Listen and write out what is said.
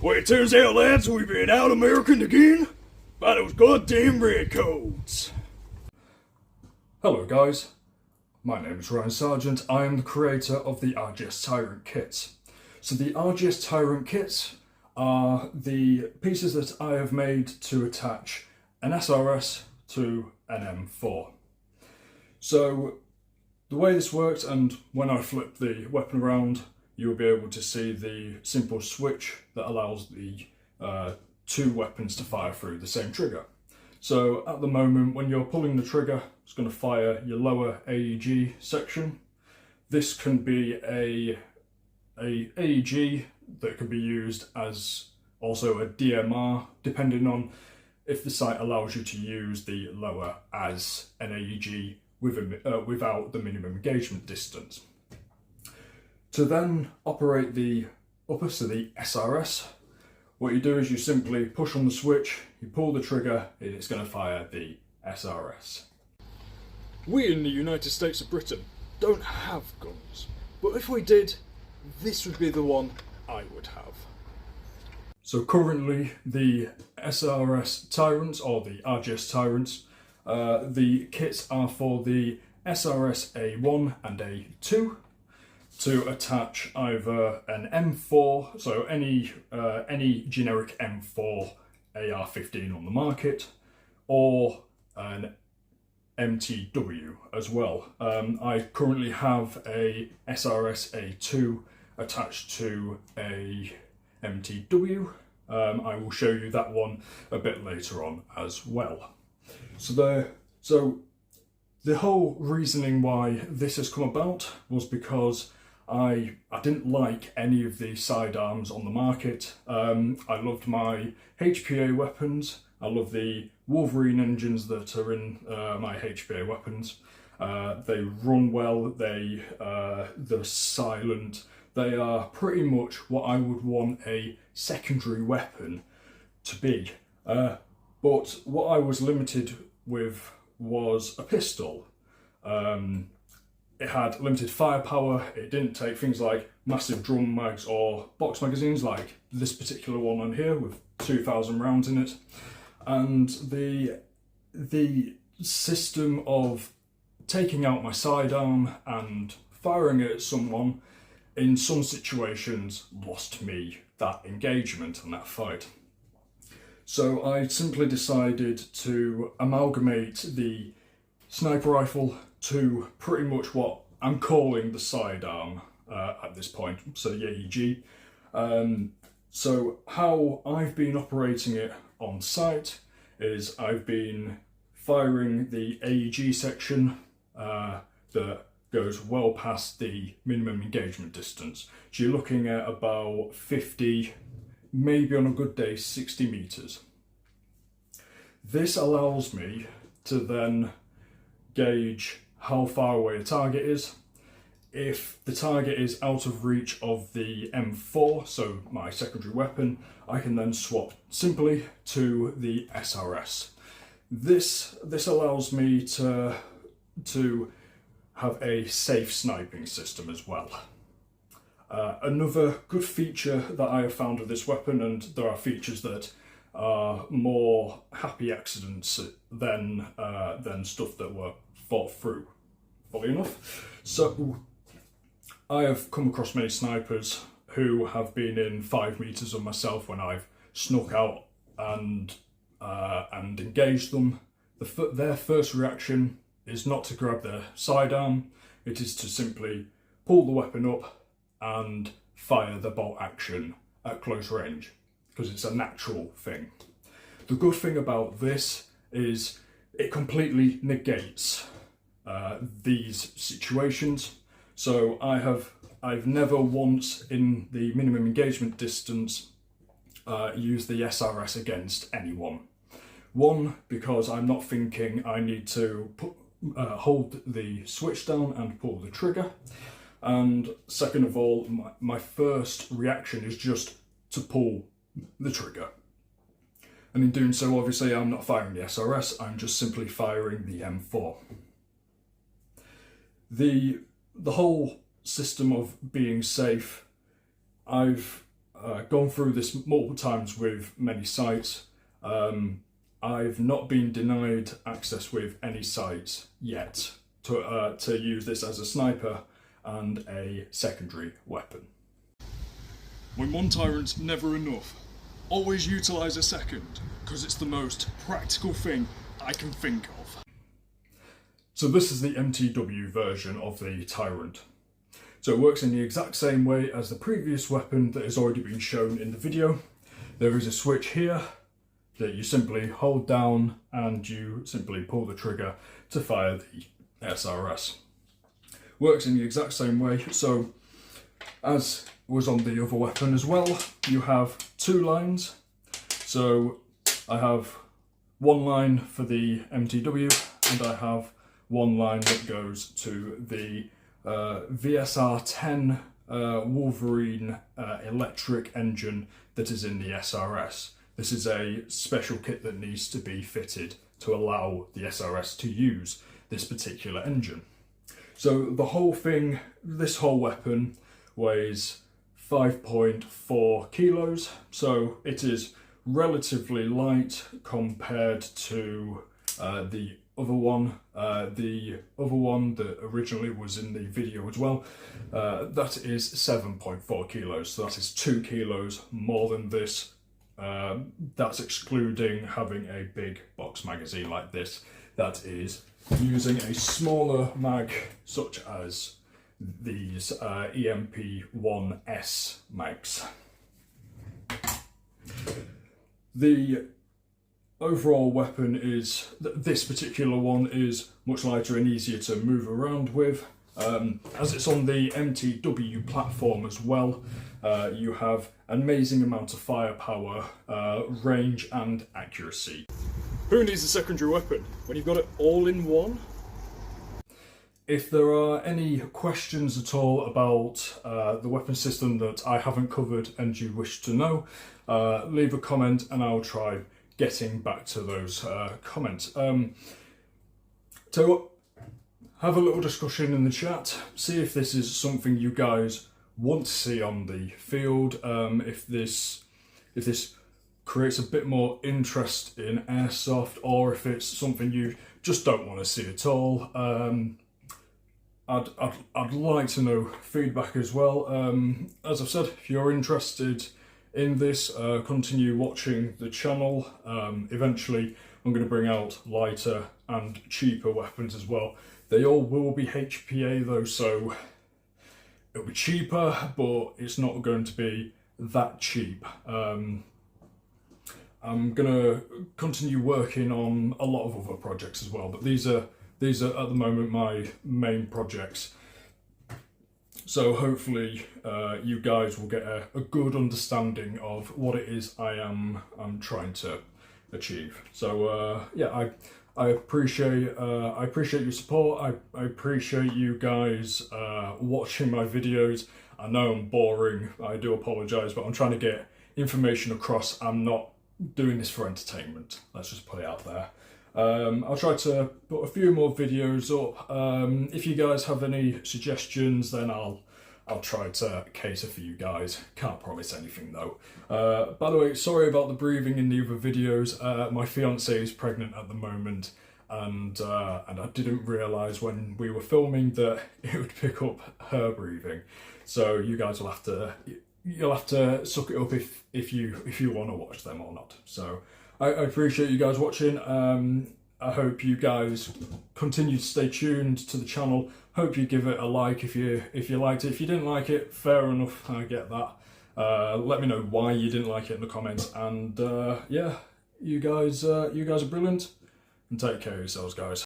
Well, it turns out, lads, we've been out American again by those goddamn redcoats. Hello, guys. My name is Ryan Sargent. I am the creator of the RGS Tyrant kits. So the RGS Tyrant kits are the pieces that I have made to attach an SRS to an M4. So the way this works, and when I flip the weapon around, you'll be able to see the simple switch that allows the two weapons to fire through the same trigger. So at the moment, when you're pulling the trigger, it's going to fire your lower AEG section. This can be a AEG that can be used as also a DMR, depending on if the site allows you to use the lower as an AEG without the minimum engagement distance. To then operate the upper, so the SRS, what you do is you simply push on the switch, you pull the trigger, and it's going to fire the SRS. We in the United States of Britain don't have guns, but if we did, this would be the one I would have. So currently the SRS Tyrants, or the RGS Tyrants, the kits are for the SRS A1 and A2 to attach either an M4, so any generic M4 AR-15 on the market, or an MTW as well. I currently have a SRS A2 attached to a MTW. I will show you that one a bit later on as well. So the whole reasoning why this has come about was because I didn't like any of the sidearms on the market. I loved my HPA weapons. I love the Wolverine engines that are in my HPA weapons. They run well, they're silent. They are pretty much what I would want a secondary weapon to be. But what I was limited with was a pistol. It had limited firepower, it didn't take things like massive drum mags or box magazines like this particular one on here with 2,000 rounds in it. And the system of taking out my sidearm and firing it at someone in some situations lost me that engagement and that fight. So I simply decided to amalgamate the sniper rifle to pretty much what I'm calling the sidearm at this point, so the AEG. So how I've been operating it on site is I've been firing the AEG section that goes well past the minimum engagement distance. So you're looking at about 50, maybe on a good day 60 meters. This allows me to then gauge how far away a target is. If the target is out of reach of the M4, so my secondary weapon, I can then swap simply to the SRS. This allows me to have a safe sniping system as well. Another good feature that I have found with this weapon, and there are features that are more happy accidents than stuff that were thought through, fully enough. So I have come across many snipers who have been in 5 meters of myself when I've snuck out and engaged them. Their first reaction is not to grab their sidearm, it is to simply pull the weapon up and fire the bolt action at close range, because it's a natural thing. The good thing about this is it completely negates these situations. So I've never once in the minimum engagement distance used the SRS against anyone. One, because I'm not thinking I need to hold the switch down and pull the trigger. And second of all, my first reaction is just to pull the trigger. And in doing so, obviously, I'm not firing the SRS, I'm just simply firing the M4. The whole system of being safe, I've gone through this multiple times with many sites. I've not been denied access with any sites yet to use this as a sniper and a secondary weapon. When one Tyrant's never enough, always utilise a second, because it's the most practical thing I can think of. So this is the MTW version of the Tyrant. So it works in the exact same way as the previous weapon that has already been shown in the video. There is a switch here that you simply hold down and you simply pull the trigger to fire the SRS. Works in the exact same way, so as was on the other weapon as well, you have two lines. So I have one line for the MTW and I have one line that goes to the VSR-10 Wolverine electric engine that is in the SRS. This is a special kit that needs to be fitted to allow the SRS to use this particular engine. So the whole thing, this whole weapon weighs 5.4 kilos, so it is relatively light compared to the other one. The other one that originally was in the video as well, that is 7.4 kilos, so that is 2 kilos more than this. That's excluding having a big box magazine like this that is using a smaller mag such as these EMP-1S mags. The overall weapon is, this particular one is much lighter and easier to move around with. As it's on the MTW platform as well, you have an amazing amount of firepower, range and accuracy. Who needs a secondary weapon when you've got it all in one? If there are any questions at all about the weapon system that I haven't covered and you wish to know, leave a comment and I'll try getting back to those comments. So have a little discussion in the chat, see if this is something you guys want to see on the field, if this creates a bit more interest in airsoft, or if it's something you just don't want to see at all. I'd like to know feedback as well. As I've said, if you're interested in this, continue watching the channel. Eventually I'm going to bring out lighter and cheaper weapons as well. They all will be HPA though, so it'll be cheaper, but it's not going to be that cheap. I'm going to continue working on a lot of other projects as well, but these are at the moment my main projects. So hopefully you guys will get a good understanding of what it is I'm trying to achieve. So yeah, I appreciate your support. I appreciate you guys watching my videos. I know I'm boring, I do apologise, but I'm trying to get information across. I'm not doing this for entertainment, let's just put it out there. I'll try to put a few more videos up. If you guys have any suggestions, then I'll try to cater for you guys. Can't promise anything though. By the way, sorry about the breathing in the other videos. My fiance is pregnant at the moment, and I didn't realise when we were filming that it would pick up her breathing. So you guys will have to suck it up if you want to watch them or not. So I appreciate you guys watching. I hope you guys continue to stay tuned to the channel. Hope you give it a like if you liked it. If you didn't like it, fair enough, I get that. Let me know why you didn't like it in the comments. And yeah, you guys are brilliant, and take care of yourselves, guys.